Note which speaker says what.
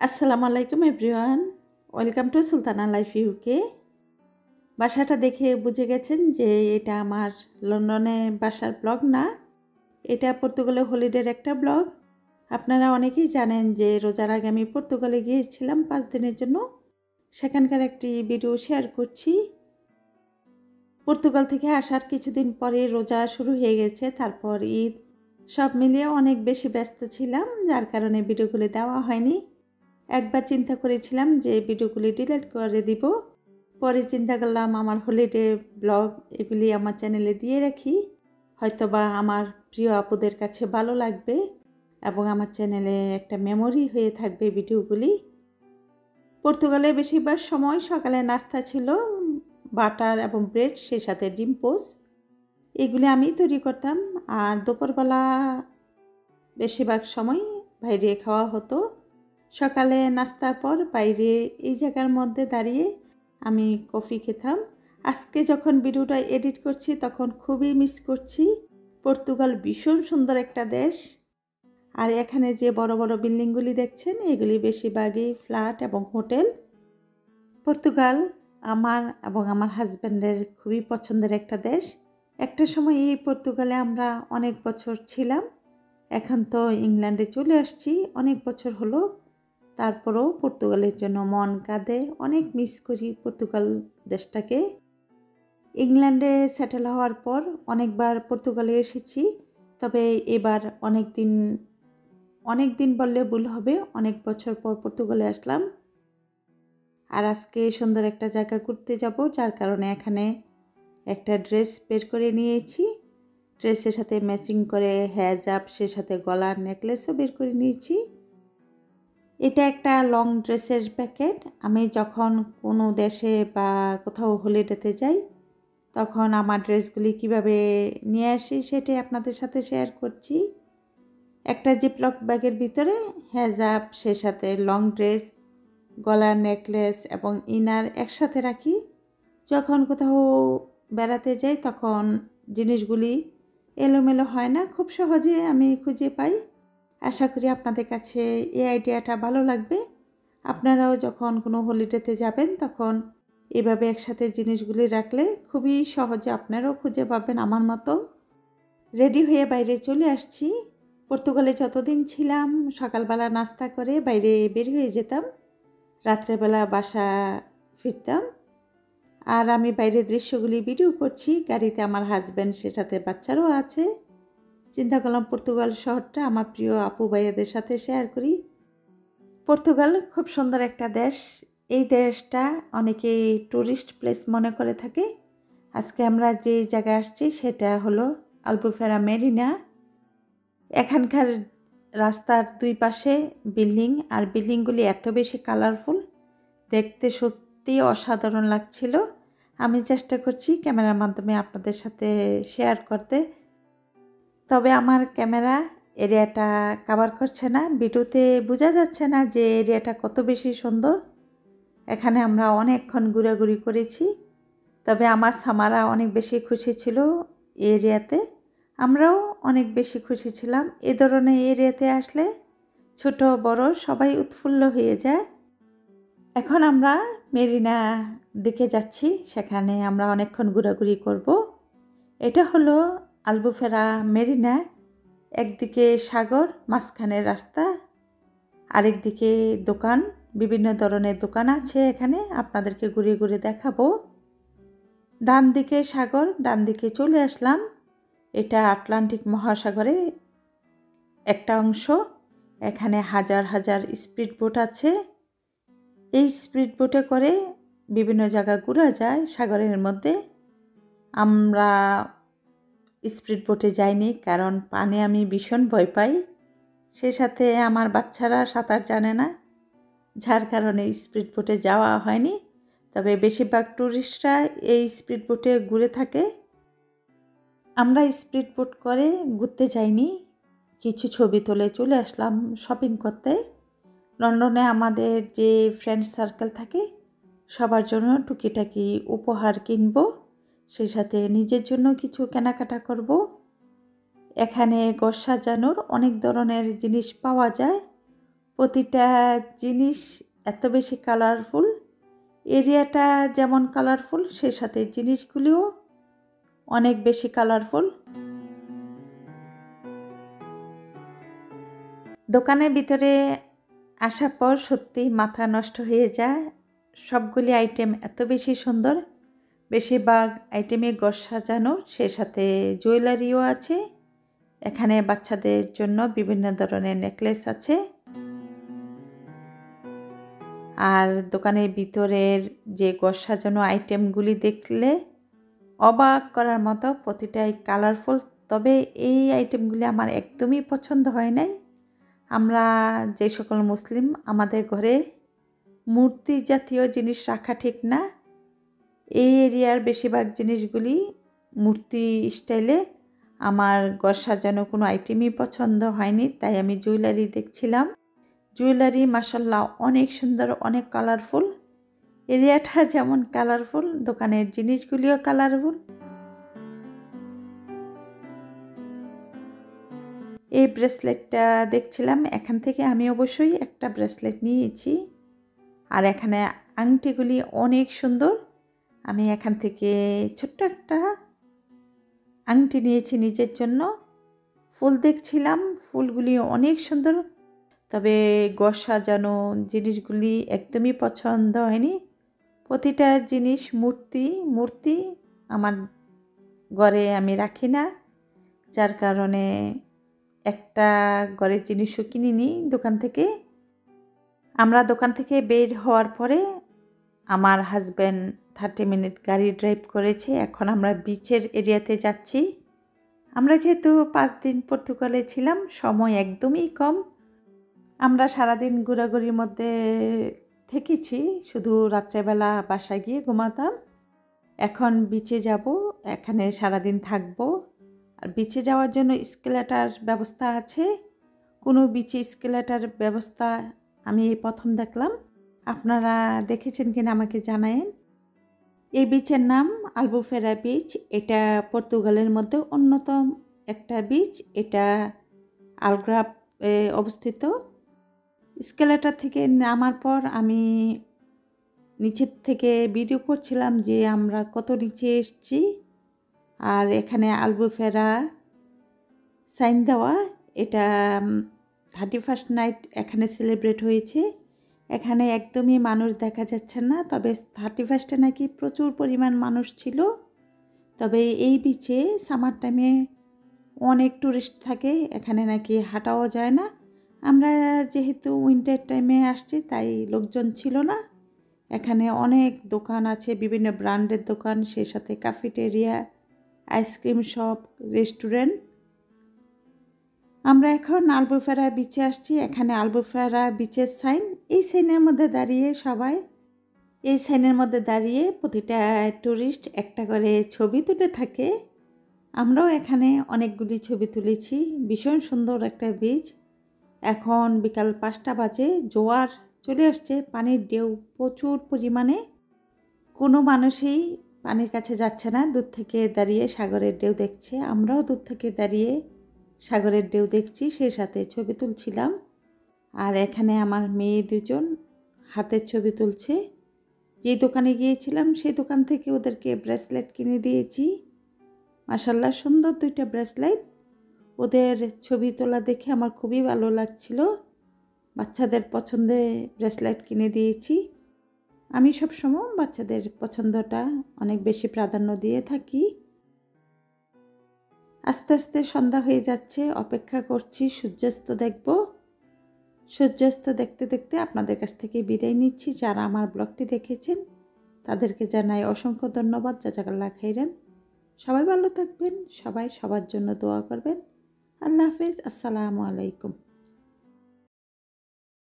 Speaker 1: আসসালামু আলাইকুম everyone, welcome to Sultana life UK. বাসাটা দেখে বুঝে গেছেন যে এটা আমার লন্ডনে বাসার ব্লগ না, এটা পর্তুগালে হলিডের একটা ব্লগ। আপনারা অনেকেই জানেন যে রোজার আগে আমি পর্তুগালে গিয়েছিলাম 5 দিনের জন্য, সেখানকার একটি ভিডিও শেয়ার করছি। পর্তুগাল থেকে আসার কিছুদিন পরে রোজা শুরু হয়ে গেছে, তারপর ঈদ, সব মিলিয়ে অনেক বেশি ব্যস্ত ছিলাম, যার কারণে ভিডিওগুলি দেওয়া হয়নি। একবার চিন্তা করেছিলাম যে ভিডিওগুলি ডিলিট করে দিব, পরে চিন্তা করলাম আমার হলিডে ব্লগ এগুলি আমার চ্যানেলে দিয়ে রাখি, হয়তোবা আমার প্রিয় আপুদের কাছে ভালো লাগবে এবং আমার চ্যানেলে একটা মেমোরি হয়ে থাকবে ভিডিওগুলি। পর্তুগালে বেশিরভাগ সময় সকালে নাস্তা ছিল বাটার এবং ব্রেড, সেই সাথে ডিম পোস্ট, এগুলি আমি তৈরি করতাম। আর দুপুরবেলা বেশিরভাগ সময় বাইরে খাওয়া হতো। সকালে নাস্তার পর বাইরে এই জায়গার মধ্যে দাঁড়িয়ে আমি কফি খেতাম। আজকে যখন ভিডিওটা এডিট করছি তখন খুবই মিস করছি। পর্তুগাল ভীষণ সুন্দর একটা দেশ, আর এখানে যে বড় বড় বিল্ডিংগুলি দেখছেন এগুলি বেশিরভাগই ফ্ল্যাট এবং হোটেল। পর্তুগাল আমার এবং আমার হাজব্যান্ডের খুবই পছন্দের একটা দেশ। একটা সময় এই পর্তুগালে আমরা অনেক বছর ছিলাম, এখন তো ইংল্যান্ডে চলে আসছি, অনেক বছর হলো। তারপরেও পর্তুগালের জন্য মন কাঁদে, অনেক মিস করি পর্তুগাল দেশটাকে। ইংল্যান্ডে সেটেল হওয়ার পর অনেকবার পর্তুগালে এসেছি, তবে এবার অনেক দিন বললে ভুল হবে, অনেক বছর পর পর্তুগালে আসলাম। আর আজকে সুন্দর একটা জায়গা ঘুরতে যাব, যার কারণে এখানে একটা ড্রেস বের করে নিয়েছি। ড্রেসের সাথে ম্যাচিং করে হেজাব, সে সাথে গলার নেকলেসও বের করে নিয়েছি। এটা একটা লং ড্রেসের প্যাকেট। আমি যখন কোনো দেশে বা কোথাও হলিডেতে যাই তখন আমার ড্রেসগুলি কিভাবে নিয়ে আসি সেটাই আপনাদের সাথে শেয়ার করছি। একটা জিপলক ব্যাগের ভিতরে হেজাব, সে সাথে লং ড্রেস, গলার নেকলেস এবং ইনার একসাথে রাখি। যখন কোথাও বেড়াতে যাই তখন জিনিসগুলি এলোমেলো হয় না, খুব সহজে আমি খুঁজে পাই। আশা করি আপনাদের কাছে এই আইডিয়াটা ভালো লাগবে। আপনারাও যখন কোনো হলিডেতে যাবেন তখন এভাবে একসাথে জিনিসগুলি রাখলে খুবই সহজে আপনারাও খুঁজে পাবেন আমার মতো। রেডি হয়ে বাইরে চলে আসছি। পর্তুগালে যতদিন ছিলাম সকালবেলা নাস্তা করে বাইরে বের হয়ে যেতাম, রাত্রেবেলা বাসা ফিরতাম। আর আমি বাইরের দৃশ্যগুলি ভিডিও করছি, গাড়িতে আমার হাজব্যান্ড, সে সাথে বাচ্চারাও আছে। চিন্তা করলাম পর্তুগাল শহরটা আমার প্রিয় আপু ভাইয়াদের সাথে শেয়ার করি। পর্তুগাল খুব সুন্দর একটা দেশ। এই দেশটা অনেকেই ট্যুরিস্ট প্লেস মনে করে থাকে। আজকে আমরা যে জায়গায় আসছি সেটা হলো আলবুফেরা মেরিনা। এখানকার রাস্তার দুই পাশে বিল্ডিং, আর বিল্ডিংগুলি এত বেশি কালারফুল, দেখতে সত্যি অসাধারণ লাগছিল। আমি চেষ্টা করছি ক্যামেরার মাধ্যমে আপনাদের সাথে শেয়ার করতে, তবে আমার ক্যামেরা এরিয়াটা কভার করছে না, ভিডিওতে বোঝা যাচ্ছে না যে এরিয়াটা কত বেশি সুন্দর। এখানে আমরা অনেকক্ষণ ঘোরাঘুরি করেছি, তবে আমার সামারা অনেক বেশি খুশি ছিল এরিয়াতে, আমরাও অনেক বেশি খুশি ছিলাম। এ ধরনের এরিয়াতে আসলে ছোট বড় সবাই উৎফুল্ল হয়ে যায়। এখন আমরা মেরিনা দিকে যাচ্ছি, সেখানে আমরা অনেকক্ষণ ঘোরাঘুরি করব। এটা হলো আলবুফেরা মেরিনা। একদিকে সাগর, মাঝখানে রাস্তা, আরেকদিকে দোকান, বিভিন্ন ধরনের দোকান আছে এখানে, আপনাদেরকে ঘুরে ঘুরে দেখাবো। ডান দিকে সাগর, ডান দিকে চলে আসলাম। এটা আটলান্টিক মহাসাগরের একটা অংশ। এখানে হাজার হাজার স্পিড বোট আছে। এই স্পিড বোটে করে বিভিন্ন জায়গা ঘোরা যায় সাগরের মধ্যে। আমরা স্পিড বোটে যাইনি, কারণ পানি আমি ভীষণ ভয় পাই, সে সাথে আমার বাচ্চারা সাঁতার জানে না, যার কারণে স্পিড বোটে যাওয়া হয়নি। তবে বেশিরভাগ ট্যুরিস্টরা এই স্পিড বোটে ঘুরে থাকে। আমরা স্পিড বোট করে ঘুরতে যাইনি, কিছু ছবি তুলে চলে আসলাম শপিং করতে। লন্ডনে আমাদের যে ফ্রেন্ড সার্কেল থাকে সবার জন্য টুকিটাকি উপহার কিনব, সেই সাথে নিজের জন্য কিছু কেনাকাটা করব। এখানে ঘর সাজানোর অনেক ধরনের জিনিস পাওয়া যায়, প্রতিটা জিনিস এত বেশি কালারফুল, এরিয়াটা যেমন কালারফুল সে সাথে জিনিসগুলিও অনেক বেশি কালারফুল। দোকানের ভিতরে আসার পর সত্যি মাথা নষ্ট হয়ে যায়। সবগুলি আইটেম এত বেশি সুন্দর, বেশিরভাগ আইটেমে ঘর সাজানো, সে সাথে জুয়েলারিও আছে। এখানে বাচ্চাদের জন্য বিভিন্ন ধরনের নেকলেস আছে। আর দোকানের ভিতরের যে ঘর সাজানো আইটেমগুলি দেখলে অবাক করার মতো, প্রতিটাই কালারফুল। তবে এই আইটেমগুলি আমার একদমই পছন্দ হয় নাই। আমরা যে সকল মুসলিম, আমাদের ঘরে মূর্তি জাতীয় জিনিস রাখা ঠিক না। এই এরিয়ার বেশিরভাগ জিনিসগুলি মূর্তি স্টাইলে, আমার ঘর সাজানো কোনো আইটেমই পছন্দ হয়নি। তাই আমি জুয়েলারি দেখছিলাম। জুয়েলারি মাশাআল্লাহ অনেক সুন্দর, অনেক কালারফুল। এরিয়াটা যেমন কালারফুল, দোকানের জিনিসগুলিও কালারফুল। এই ব্রেসলেটটা দেখছিলাম, এখান থেকে আমি অবশ্যই একটা ব্রেসলেট নিয়েছি। আর এখানে আংটিগুলি অনেক সুন্দর। আমি এখান থেকে ছোট্ট একটা আংটি নিয়েছি নিজের জন্য। ফুল দেখছিলাম, ফুলগুলি অনেক সুন্দর। তবে ঘর সাজানো জিনিসগুলি একদমই পছন্দ হয়নি। প্রতিটা জিনিস মূর্তি আমার ঘরে আমি রাখি না, যার কারণে একটা ঘরের জিনিসও কিনিনি দোকান থেকে। আমরা দোকান থেকে বের হওয়ার পরে আমার হাজব্যান্ড 30 মিনিট গাড়ি ড্রাইভ করেছে। এখন আমরা বিচের এরিয়াতে যাচ্ছি। আমরা যেহেতু 5 দিন পর্তুগালে ছিলাম, সময় একদমই কম। আমরা সারাদিন ঘোরাঘুরির মধ্যে থেকেছি, শুধু রাত্রেবেলা বাসায় গিয়ে ঘুমাতাম। এখন বিচে যাব, এখানে সারাদিন থাকবো। আর বিচে যাওয়ার জন্য স্কেলেটার ব্যবস্থা আছে। কোনো বিচে স্কেলেটার ব্যবস্থা আমি এই প্রথম দেখলাম। আপনারা দেখেছেন কিনা আমাকে জানায়েন। এই বিচের নাম আলবুফেরা বিচ। এটা পর্তুগালের মধ্যে অন্যতম একটা বিচ। এটা আলগ্রাবে অবস্থিত। স্কেলেটার থেকে নামার পর আমি নিচের থেকে ভিডিও করছিলাম যে আমরা কত নিচে এসেছি। আর এখানে আলবুফেরা সাইন দেওয়া, এটা 31st নাইট এখানে সেলিব্রেট হয়েছে। এখানে একদমই মানুষ দেখা যাচ্ছে না, তবে 31স্টে নাকি প্রচুর পরিমাণ মানুষ ছিল। তবে এই বিচে সামার টাইমে অনেক টুরিস্ট থাকে, এখানে নাকি হাঁটাও যায় না। আমরা যেহেতু উইন্টার টাইমে আসছি তাই লোকজন ছিল না। এখানে অনেক দোকান আছে, বিভিন্ন ব্র্যান্ডের দোকান, সেই সাথে ক্যাফেটেরিয়া, আইসক্রিম শপ, রেস্টুরেন্ট। আমরা এখন আলবুফেরা বিচে আসছি। এখানে আলবুফেরা বিচের সাইন, এই সাইনের মধ্যে দাঁড়িয়ে সবাই, এই সাইনের মধ্যে দাঁড়িয়ে প্রতিটা টুরিস্ট একটা করে ছবি তুলে থাকে। আমরাও এখানে অনেকগুলি ছবি তুলেছি। ভীষণ সুন্দর একটা বিচ। এখন বিকাল 5টা বাজে, জোয়ার চলে আসছে, পানির ঢেউ প্রচুর পরিমাণে। কোনো মানুষই পানির কাছে যাচ্ছে না, দূর থেকে দাঁড়িয়ে সাগরের ঢেউ দেখছে। আমরাও দূর থেকে দাঁড়িয়ে সাগরের ঢেউ দেখছি, সেই সাথে ছবি তুলছিলাম। আর এখানে আমার মেয়ে দুজন হাতের ছবি তুলছে। যে দোকানে গিয়েছিলাম সেই দোকান থেকে ওদেরকে ব্রেসলেট কিনে দিয়েছি। মাশাআল্লাহ সুন্দর 2টা ব্রেসলেট। ওদের ছবি তোলা দেখে আমার খুবই ভালো লাগছিল। বাচ্চাদের পছন্দে ব্রেসলেট কিনে দিয়েছি। আমি সবসময় বাচ্চাদের পছন্দটা অনেক বেশি প্রাধান্য দিয়ে থাকি। আস্তে আস্তে সন্ধ্যা হয়ে যাচ্ছে, অপেক্ষা করছি সূর্যাস্ত দেখব। সূর্যাস্ত দেখতে দেখতে আপনাদের কাছ থেকে বিদায় নিচ্ছি। যারা আমার ব্লগটি দেখেছেন তাদেরকে জানাই অসংখ্য ধন্যবাদ। জাযাকাল্লাহ খাইরান। সবাই ভালো থাকবেন, সবাই সবার জন্য দোয়া করবেন। আল্লাহ হাফেজ। আসসালামু আলাইকুম।